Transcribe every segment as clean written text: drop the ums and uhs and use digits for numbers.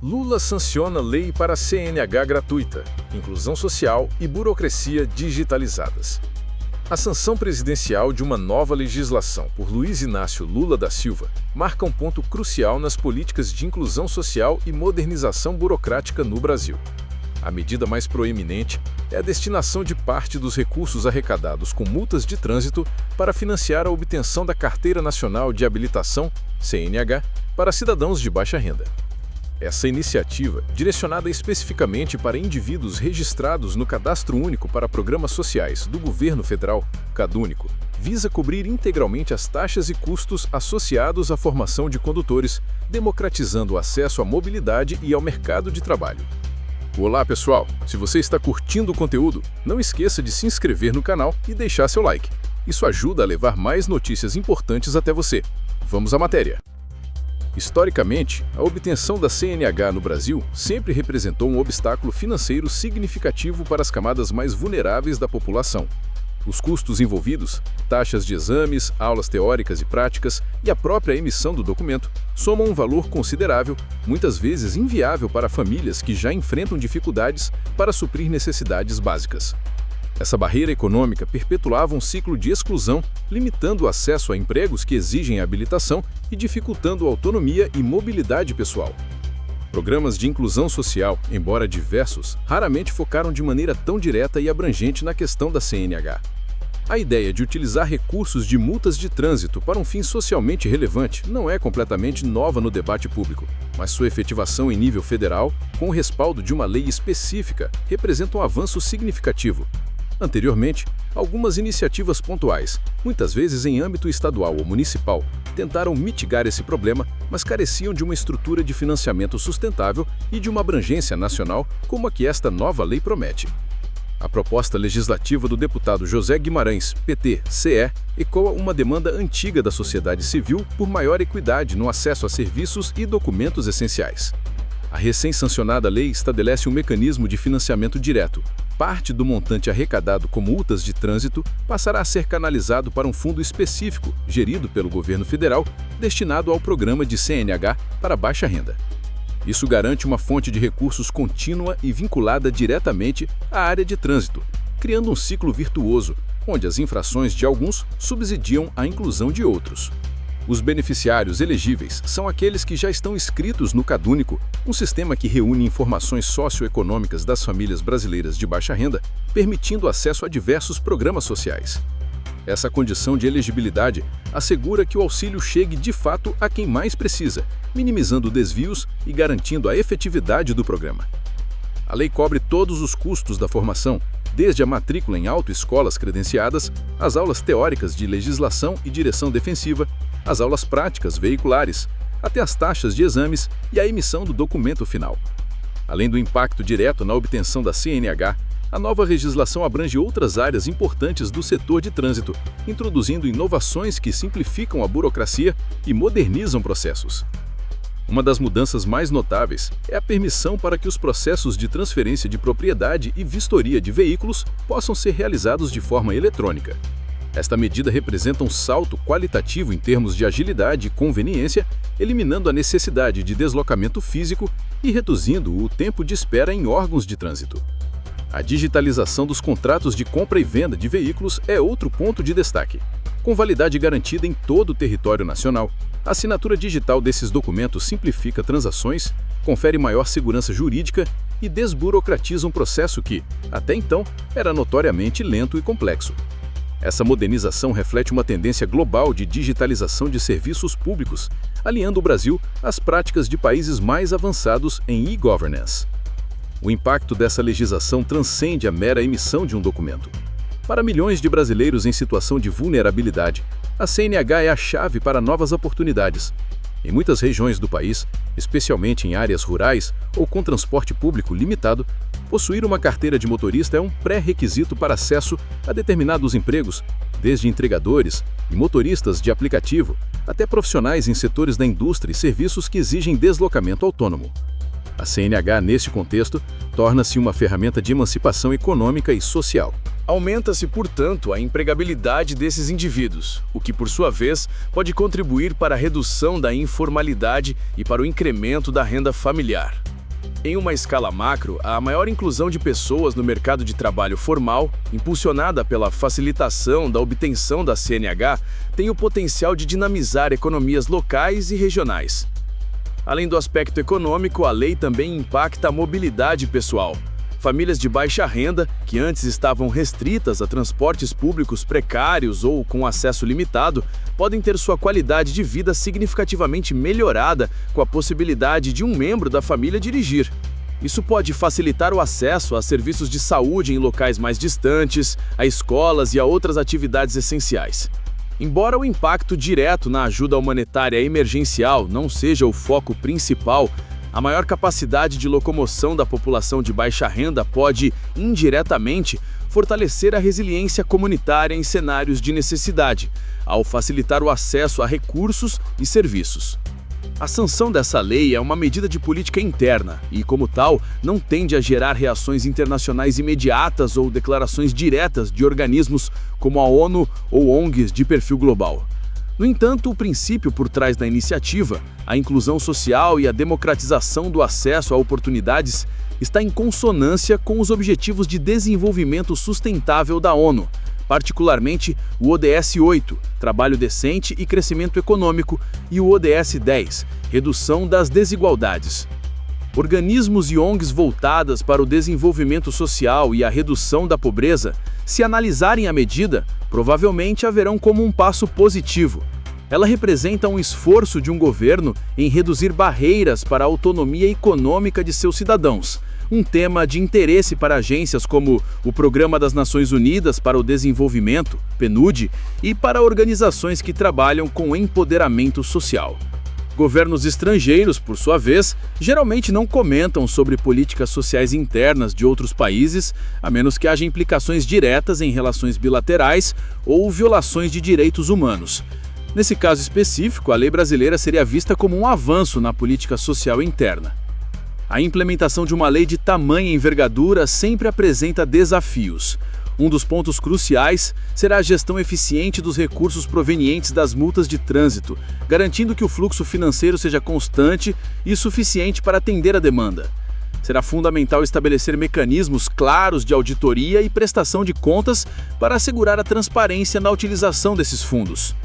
Lula sanciona lei para CNH gratuita, inclusão social e burocracia digitalizadas. A sanção presidencial de uma nova legislação por Luiz Inácio Lula da Silva marca um ponto crucial nas políticas de inclusão social e modernização burocrática no Brasil. A medida mais proeminente é a destinação de parte dos recursos arrecadados com multas de trânsito para financiar a obtenção da Carteira Nacional de Habilitação, CNH, para cidadãos de baixa renda. Essa iniciativa, direcionada especificamente para indivíduos registrados no Cadastro Único para Programas Sociais do Governo Federal, CadÚnico, visa cobrir integralmente as taxas e custos associados à formação de condutores, democratizando o acesso à mobilidade e ao mercado de trabalho. Olá, pessoal! Se você está curtindo o conteúdo, não esqueça de se inscrever no canal e deixar seu like. Isso ajuda a levar mais notícias importantes até você. Vamos à matéria! Historicamente, a obtenção da CNH no Brasil sempre representou um obstáculo financeiro significativo para as camadas mais vulneráveis da população. Os custos envolvidos, taxas de exames, aulas teóricas e práticas e a própria emissão do documento somam um valor considerável, muitas vezes inviável para famílias que já enfrentam dificuldades para suprir necessidades básicas. Essa barreira econômica perpetuava um ciclo de exclusão, limitando o acesso a empregos que exigem habilitação e dificultando a autonomia e mobilidade pessoal. Programas de inclusão social, embora diversos, raramente focaram de maneira tão direta e abrangente na questão da CNH. A ideia de utilizar recursos de multas de trânsito para um fim socialmente relevante não é completamente nova no debate público, mas sua efetivação em nível federal, com o respaldo de uma lei específica, representa um avanço significativo. Anteriormente, algumas iniciativas pontuais, muitas vezes em âmbito estadual ou municipal, tentaram mitigar esse problema, mas careciam de uma estrutura de financiamento sustentável e de uma abrangência nacional como a que esta nova lei promete. A proposta legislativa do deputado José Guimarães, PT-CE, ecoa uma demanda antiga da sociedade civil por maior equidade no acesso a serviços e documentos essenciais. A recém-sancionada lei estabelece um mecanismo de financiamento direto. Parte do montante arrecadado com multas de trânsito passará a ser canalizado para um fundo específico, gerido pelo governo federal, destinado ao programa de CNH para baixa renda. Isso garante uma fonte de recursos contínua e vinculada diretamente à área de trânsito, criando um ciclo virtuoso, onde as infrações de alguns subsidiam a inclusão de outros. Os beneficiários elegíveis são aqueles que já estão inscritos no CadÚnico, um sistema que reúne informações socioeconômicas das famílias brasileiras de baixa renda, permitindo acesso a diversos programas sociais. Essa condição de elegibilidade assegura que o auxílio chegue de fato a quem mais precisa, minimizando desvios e garantindo a efetividade do programa. A lei cobre todos os custos da formação, desde a matrícula em autoescolas credenciadas, as aulas teóricas de legislação e direção defensiva, as aulas práticas veiculares, até as taxas de exames e a emissão do documento final. Além do impacto direto na obtenção da CNH, a nova legislação abrange outras áreas importantes do setor de trânsito, introduzindo inovações que simplificam a burocracia e modernizam processos. Uma das mudanças mais notáveis é a permissão para que os processos de transferência de propriedade e vistoria de veículos possam ser realizados de forma eletrônica. Esta medida representa um salto qualitativo em termos de agilidade e conveniência, eliminando a necessidade de deslocamento físico e reduzindo o tempo de espera em órgãos de trânsito. A digitalização dos contratos de compra e venda de veículos é outro ponto de destaque. Com validade garantida em todo o território nacional, a assinatura digital desses documentos simplifica transações, confere maior segurança jurídica e desburocratiza um processo que, até então, era notoriamente lento e complexo. Essa modernização reflete uma tendência global de digitalização de serviços públicos, alinhando o Brasil às práticas de países mais avançados em e-governance. O impacto dessa legislação transcende a mera emissão de um documento. Para milhões de brasileiros em situação de vulnerabilidade, a CNH é a chave para novas oportunidades. Em muitas regiões do país, especialmente em áreas rurais ou com transporte público limitado, possuir uma carteira de motorista é um pré-requisito para acesso a determinados empregos, desde entregadores e motoristas de aplicativo até profissionais em setores da indústria e serviços que exigem deslocamento autônomo. A CNH, neste contexto, torna-se uma ferramenta de emancipação econômica e social. Aumenta-se, portanto, a empregabilidade desses indivíduos, o que, por sua vez, pode contribuir para a redução da informalidade e para o incremento da renda familiar. Em uma escala macro, a maior inclusão de pessoas no mercado de trabalho formal, impulsionada pela facilitação da obtenção da CNH, tem o potencial de dinamizar economias locais e regionais. Além do aspecto econômico, a lei também impacta a mobilidade pessoal. Famílias de baixa renda, que antes estavam restritas a transportes públicos precários ou com acesso limitado, podem ter sua qualidade de vida significativamente melhorada com a possibilidade de um membro da família dirigir. Isso pode facilitar o acesso a serviços de saúde em locais mais distantes, a escolas e a outras atividades essenciais. Embora o impacto direto na ajuda humanitária emergencial não seja o foco principal, a maior capacidade de locomoção da população de baixa renda pode, indiretamente, fortalecer a resiliência comunitária em cenários de necessidade, ao facilitar o acesso a recursos e serviços. A sanção dessa lei é uma medida de política interna e, como tal, não tende a gerar reações internacionais imediatas ou declarações diretas de organismos como a ONU ou ONGs de perfil global. No entanto, o princípio por trás da iniciativa, a inclusão social e a democratização do acesso a oportunidades, está em consonância com os Objetivos de Desenvolvimento Sustentável da ONU, particularmente o ODS 8, Trabalho Decente e Crescimento Econômico, e o ODS 10, Redução das Desigualdades. Organismos e ONGs voltadas para o desenvolvimento social e a redução da pobreza, se analisarem a medida, provavelmente haverão como um passo positivo. Ela representa um esforço de um governo em reduzir barreiras para a autonomia econômica de seus cidadãos, um tema de interesse para agências como o Programa das Nações Unidas para o Desenvolvimento, PNUD, e para organizações que trabalham com empoderamento social. Governos estrangeiros, por sua vez, geralmente não comentam sobre políticas sociais internas de outros países, a menos que haja implicações diretas em relações bilaterais ou violações de direitos humanos. Nesse caso específico, a lei brasileira seria vista como um avanço na política social interna. A implementação de uma lei de tamanha envergadura sempre apresenta desafios. Um dos pontos cruciais será a gestão eficiente dos recursos provenientes das multas de trânsito, garantindo que o fluxo financeiro seja constante e suficiente para atender a demanda. Será fundamental estabelecer mecanismos claros de auditoria e prestação de contas para assegurar a transparência na utilização desses fundos.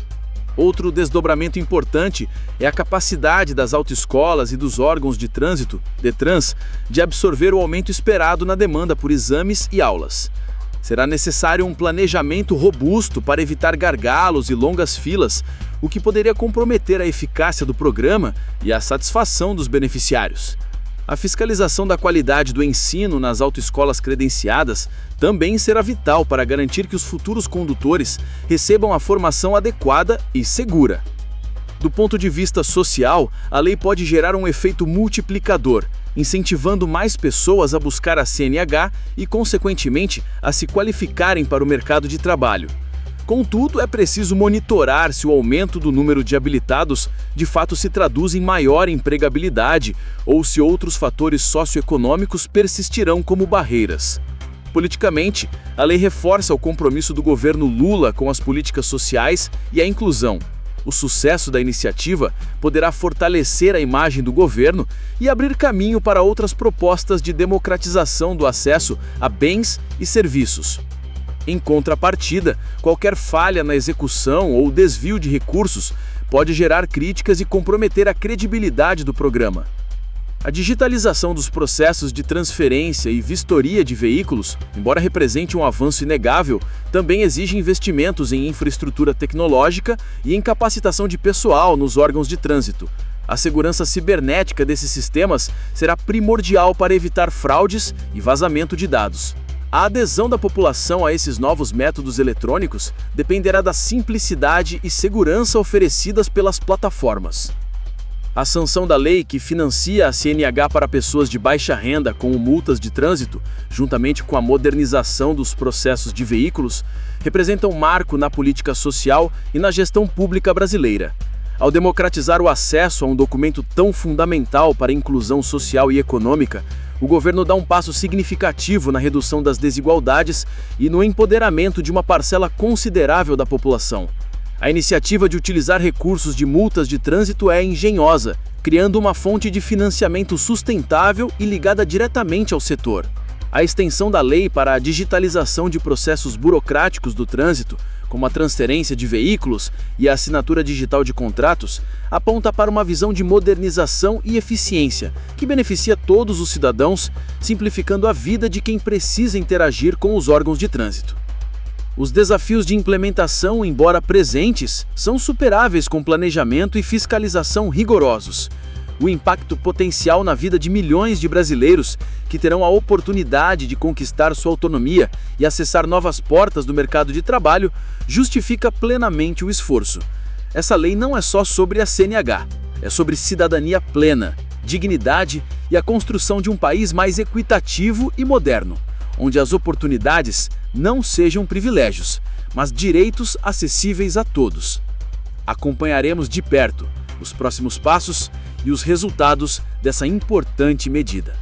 Outro desdobramento importante é a capacidade das autoescolas e dos órgãos de trânsito, DETRANS, de absorver o aumento esperado na demanda por exames e aulas. Será necessário um planejamento robusto para evitar gargalos e longas filas, o que poderia comprometer a eficácia do programa e a satisfação dos beneficiários. A fiscalização da qualidade do ensino nas autoescolas credenciadas também será vital para garantir que os futuros condutores recebam a formação adequada e segura. Do ponto de vista social, a lei pode gerar um efeito multiplicador, incentivando mais pessoas a buscar a CNH e, consequentemente, a se qualificarem para o mercado de trabalho. Contudo, é preciso monitorar se o aumento do número de habilitados de fato se traduz em maior empregabilidade ou se outros fatores socioeconômicos persistirão como barreiras. Politicamente, a lei reforça o compromisso do governo Lula com as políticas sociais e a inclusão. O sucesso da iniciativa poderá fortalecer a imagem do governo e abrir caminho para outras propostas de democratização do acesso a bens e serviços. Em contrapartida, qualquer falha na execução ou desvio de recursos pode gerar críticas e comprometer a credibilidade do programa. A digitalização dos processos de transferência e vistoria de veículos, embora represente um avanço inegável, também exige investimentos em infraestrutura tecnológica e em capacitação de pessoal nos órgãos de trânsito. A segurança cibernética desses sistemas será primordial para evitar fraudes e vazamento de dados. A adesão da população a esses novos métodos eletrônicos dependerá da simplicidade e segurança oferecidas pelas plataformas. A sanção da lei que financia a CNH para pessoas de baixa renda com multas de trânsito, juntamente com a modernização dos processos de veículos, representa um marco na política social e na gestão pública brasileira. Ao democratizar o acesso a um documento tão fundamental para a inclusão social e econômica, o governo dá um passo significativo na redução das desigualdades e no empoderamento de uma parcela considerável da população. A iniciativa de utilizar recursos de multas de trânsito é engenhosa, criando uma fonte de financiamento sustentável e ligada diretamente ao setor. A extensão da lei para a digitalização de processos burocráticos do trânsito, como a transferência de veículos e a assinatura digital de contratos, aponta para uma visão de modernização e eficiência, que beneficia todos os cidadãos, simplificando a vida de quem precisa interagir com os órgãos de trânsito. Os desafios de implementação, embora presentes, são superáveis com planejamento e fiscalização rigorosos. O impacto potencial na vida de milhões de brasileiros que terão a oportunidade de conquistar sua autonomia e acessar novas portas do mercado de trabalho justifica plenamente o esforço. Essa lei não é só sobre a CNH, é sobre cidadania plena, dignidade e a construção de um país mais equitativo e moderno, onde as oportunidades não sejam privilégios, mas direitos acessíveis a todos. Acompanharemos de perto os próximos passos e os resultados dessa importante medida.